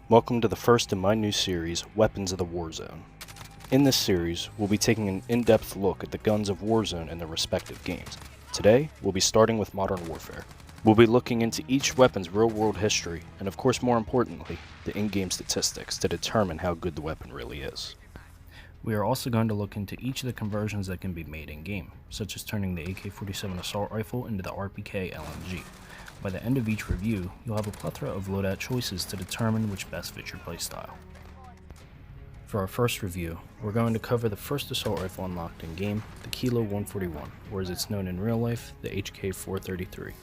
Welcome to the first in my new series, Weapons of the Warzone. In this series, we'll be taking an in-depth look at the guns of Warzone and their respective games. Today, we'll be starting with Modern Warfare. We'll be looking into each weapon's real-world history, and of course more importantly, the in-game statistics to determine how good the weapon really is. We are also going to look into each of the conversions that can be made in-game, such as turning the AK-47 assault rifle into the RPK LMG. By the end of each review, you'll have a plethora of loadout choices to determine which best fits your playstyle. For our first review, we're going to cover the first assault rifle unlocked in-game, the Kilo 141, or as it's known in real life, the HK433.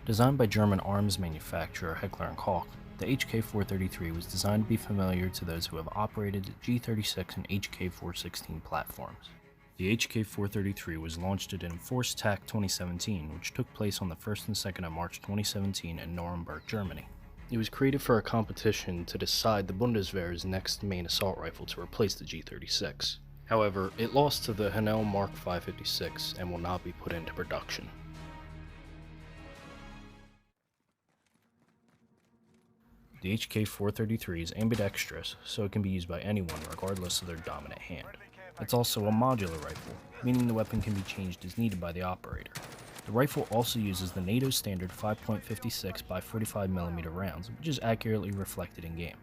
Designed by German arms manufacturer Heckler & Koch, the HK433 was designed to be familiar to those who have operated G36 and HK416 platforms. The HK433 was launched at Enforced TAC 2017, which took place on the 1st and 2nd of March 2017 in Nuremberg, Germany. It was created for a competition to decide the Bundeswehr's next main assault rifle to replace the G36. However, it lost to the Henel Mark 556 and will not be put into production. The HK433 is ambidextrous, so it can be used by anyone regardless of their dominant hand. It's also a modular rifle, meaning the weapon can be changed as needed by the operator. The rifle also uses the NATO standard 5.56 by 45mm rounds, which is accurately reflected in game.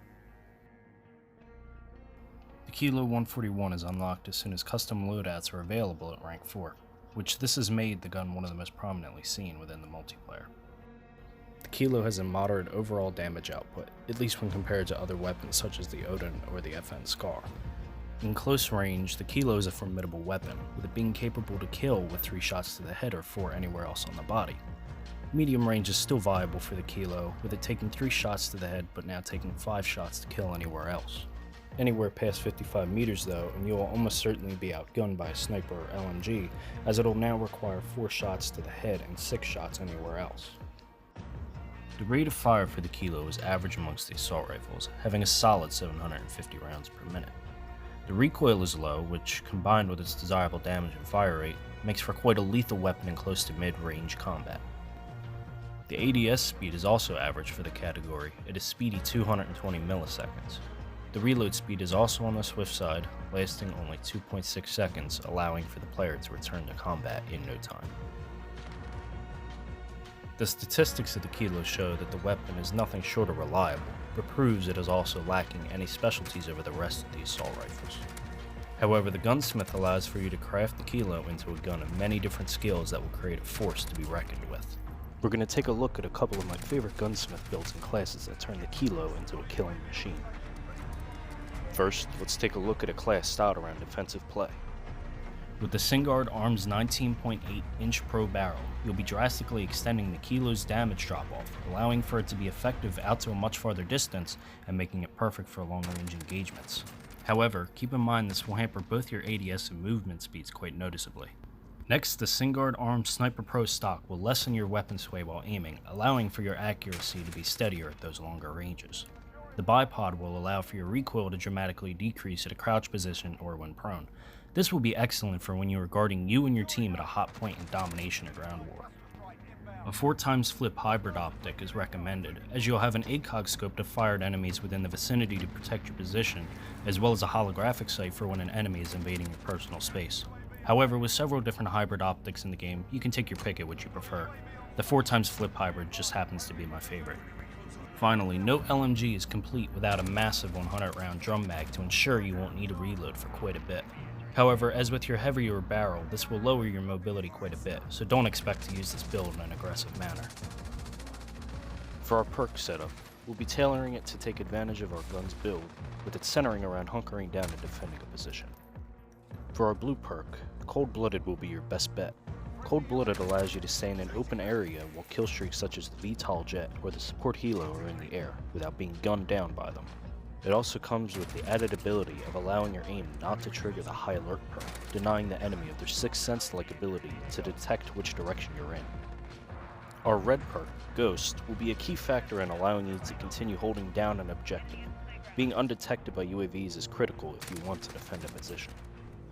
The Kilo 141 is unlocked as soon as custom loadouts are available at rank 4, which this has made the gun one of the most prominently seen within the multiplayer. The Kilo has a moderate overall damage output, at least when compared to other weapons such as the Odin or the FN Scar. In close range, the Kilo is a formidable weapon, with it being capable to kill with 3 shots to the head or 4 anywhere else on the body. Medium range is still viable for the Kilo, with it taking 3 shots to the head but now taking 5 shots to kill anywhere else. Anywhere past 55 meters though, and you will almost certainly be outgunned by a sniper or LMG, as it will now require 4 shots to the head and 6 shots anywhere else. The rate of fire for the Kilo is average amongst the assault rifles, having a solid 750 rounds per minute. The recoil is low, which, combined with its desirable damage and fire rate, makes for quite a lethal weapon in close to mid-range combat. The ADS speed is also average for the category, at a speedy 220 milliseconds. The reload speed is also on the swift side, lasting only 2.6 seconds, allowing for the player to return to combat in no time. The statistics of the Kilo show that the weapon is nothing short of reliable, but proves it is also lacking any specialties over the rest of the assault rifles. However, the gunsmith allows for you to craft the Kilo into a gun of many different skills that will create a force to be reckoned with. We're going to take a look at a couple of my favorite gunsmith builds and classes that turn the Kilo into a killing machine. First, let's take a look at a class styled around defensive play. With the Singard Arms 19.8-inch Pro barrel, you'll be drastically extending the Kilo's damage drop-off, allowing for it to be effective out to a much farther distance and making it perfect for long-range engagements. However, keep in mind this will hamper both your ADS and movement speeds quite noticeably. Next, the Singard Arms Sniper Pro stock will lessen your weapon sway while aiming, allowing for your accuracy to be steadier at those longer ranges. The bipod will allow for your recoil to dramatically decrease at a crouch position or when prone. This will be excellent for when you are guarding you and your team at a hot point in domination or ground war. A 4x flip hybrid optic is recommended, as you'll have an ACOG scope to fire at enemies within the vicinity to protect your position, as well as a holographic sight for when an enemy is invading your personal space. However, with several different hybrid optics in the game, you can take your pick at which you prefer. The 4x flip hybrid just happens to be my favorite. Finally, no LMG is complete without a massive 100 round drum mag to ensure you won't need to reload for quite a bit. However, as with your heavier barrel, this will lower your mobility quite a bit, so don't expect to use this build in an aggressive manner. For our perk setup, we'll be tailoring it to take advantage of our gun's build, with it centering around hunkering down and defending a position. For our blue perk, Cold-Blooded will be your best bet. Cold-Blooded allows you to stay in an open area while killstreaks such as the VTOL jet or the support helo are in the air, without being gunned down by them. It also comes with the added ability of allowing your aim not to trigger the high alert perk, denying the enemy of their sixth sense-like ability to detect which direction you're in. Our red perk, Ghost, will be a key factor in allowing you to continue holding down an objective. Being undetected by UAVs is critical if you want to defend a position.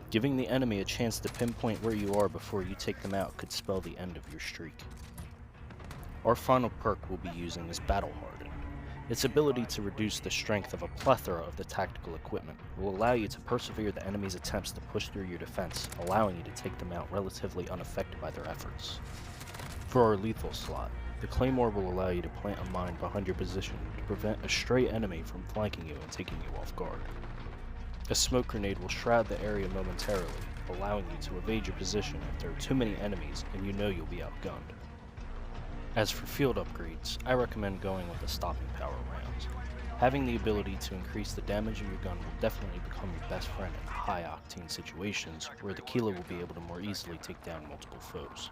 Giving the enemy a chance to pinpoint where you are before you take them out could spell the end of your streak. Our final perk we'll be using is Battle Hardened. Its ability to reduce the strength of a plethora of the tactical equipment will allow you to persevere the enemy's attempts to push through your defense, allowing you to take them out relatively unaffected by their efforts. For our lethal slot, the Claymore will allow you to plant a mine behind your position to prevent a stray enemy from flanking you and taking you off guard. A smoke grenade will shroud the area momentarily, allowing you to evade your position if there are too many enemies and you know you'll be outgunned. As for field upgrades, I recommend going with the stopping power rounds. Having the ability to increase the damage of your gun will definitely become your best friend in high-octane situations where the Kilo will be able to more easily take down multiple foes.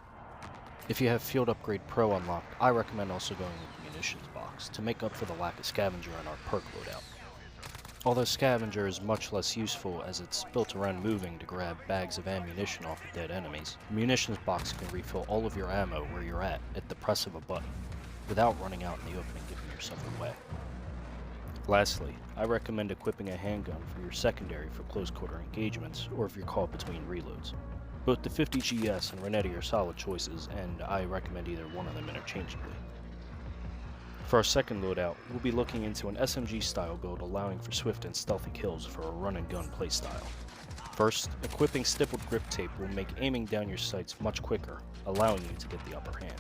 If you have Field Upgrade Pro unlocked, I recommend also going with the munitions box to make up for the lack of Scavenger in our perk loadout. Although Scavenger is much less useful as it's built around moving to grab bags of ammunition off of dead enemies, the munitions box can refill all of your ammo where you're at the press of a button, without running out in the open and giving yourself away. Lastly, I recommend equipping a handgun for your secondary for close quarter engagements, or if you're caught between reloads. Both the 50 GS and Renetti are solid choices, and I recommend either one of them interchangeably. For our second loadout, we'll be looking into an SMG style build allowing for swift and stealthy kills for a run and gun playstyle. First, equipping stippled grip tape will make aiming down your sights much quicker, allowing you to get the upper hand.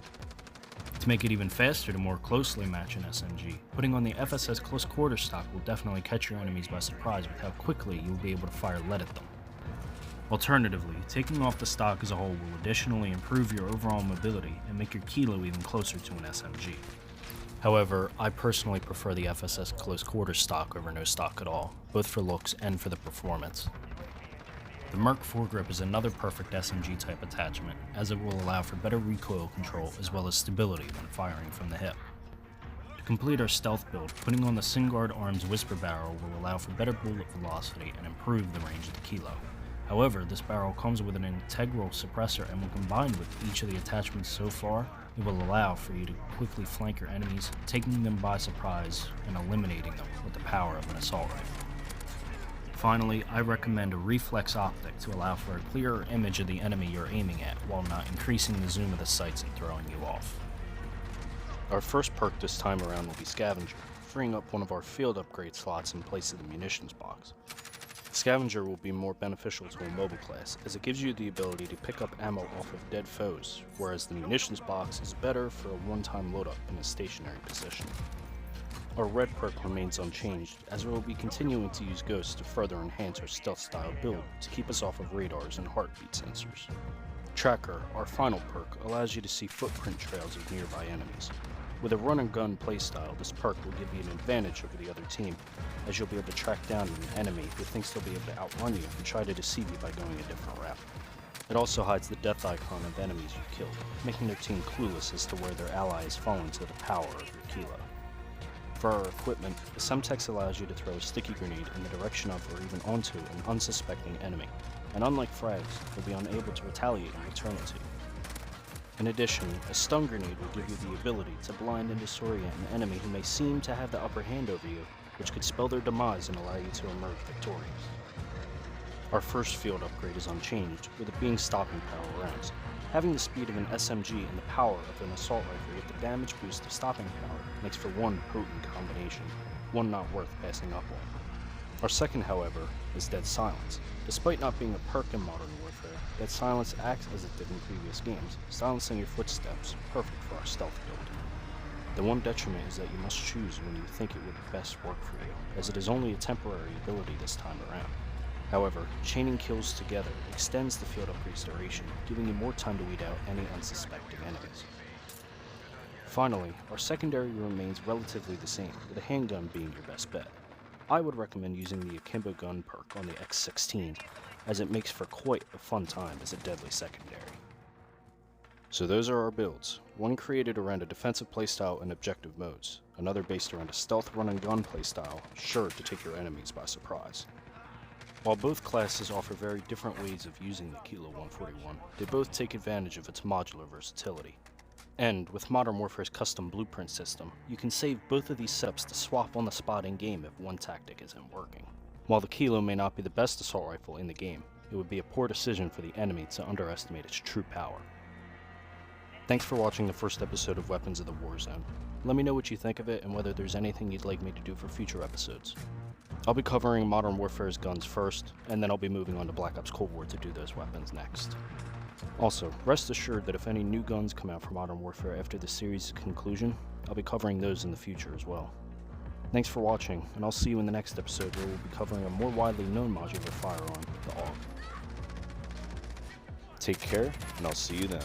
To make it even faster to more closely match an SMG, putting on the FSS close quarter stock will definitely catch your enemies by surprise with how quickly you'll be able to fire lead at them. Alternatively, taking off the stock as a whole will additionally improve your overall mobility and make your Kilo even closer to an SMG. However, I personally prefer the FSS close quarter stock over no stock at all, both for looks and for the performance. The Merc foregrip is another perfect SMG type attachment, as it will allow for better recoil control as well as stability when firing from the hip. To complete our stealth build, putting on the Singard Arms Whisper Barrel will allow for better bullet velocity and improve the range of the Kilo. However, this barrel comes with an integral suppressor, and when combined with each of the attachments so far, it will allow for you to quickly flank your enemies, taking them by surprise and eliminating them with the power of an assault rifle. Finally, I recommend a reflex optic to allow for a clearer image of the enemy you're aiming at while not increasing the zoom of the sights and throwing you off. Our first perk this time around will be Scavenger, freeing up one of our field upgrade slots in place of the munitions box. Scavenger will be more beneficial to a mobile class, as it gives you the ability to pick up ammo off of dead foes, whereas the munitions box is better for a one-time load-up in a stationary position. Our red perk remains unchanged, as we will be continuing to use ghosts to further enhance our stealth-style build to keep us off of radars and heartbeat sensors. Tracker, our final perk, allows you to see footprint trails of nearby enemies. With a run-and-gun playstyle, this perk will give you an advantage over the other team, as you'll be able to track down an enemy who thinks they'll be able to outrun you and try to deceive you by going a different route. It also hides the death icon of enemies you killed, making their team clueless as to where their ally has fallen to the power of your Kilo. For our equipment, the Semtex allows you to throw a sticky grenade in the direction of or even onto an unsuspecting enemy, and unlike frags, you'll be unable to retaliate and return it to you. In addition, a stun grenade will give you the ability to blind and disorient an enemy who may seem to have the upper hand over you, which could spell their demise and allow you to emerge victorious. Our first field upgrade is unchanged, with it being stopping power rounds. Having the speed of an SMG and the power of an assault rifle with the damage boost of stopping power makes for one potent combination, one not worth passing up on. Our second, however, is Dead Silence. Despite not being a perk in Modern Warfare, Dead Silence acts as it did in previous games, silencing your footsteps, perfect for our stealth build. The one detriment is that you must choose when you think it would best work for you, as it is only a temporary ability this time around. However, chaining kills together extends the field upgrade's duration, giving you more time to weed out any unsuspecting enemies. Finally, our secondary remains relatively the same, with a handgun being your best bet. I would recommend using the Akimbo gun perk on the X16, as it makes for quite a fun time as a deadly secondary. So those are our builds, one created around a defensive playstyle and objective modes, another based around a stealth run and gun playstyle, sure to take your enemies by surprise. While both classes offer very different ways of using the Kilo 141, they both take advantage of its modular versatility. And with Modern Warfare's custom blueprint system, you can save both of these setups to swap on the spot in game if one tactic isn't working. While the Kilo may not be the best assault rifle in the game, it would be a poor decision for the enemy to underestimate its true power. Thanks for watching the first episode of Weapons of the Warzone. Let me know what you think of it and whether there's anything you'd like me to do for future episodes. I'll be covering Modern Warfare's guns first, and then I'll be moving on to Black Ops Cold War to do those weapons next. Also, rest assured that if any new guns come out for Modern Warfare after the series' conclusion, I'll be covering those in the future as well. Thanks for watching, and I'll see you in the next episode where we'll be covering a more widely known modular firearm, the AUG. Take care, and I'll see you then.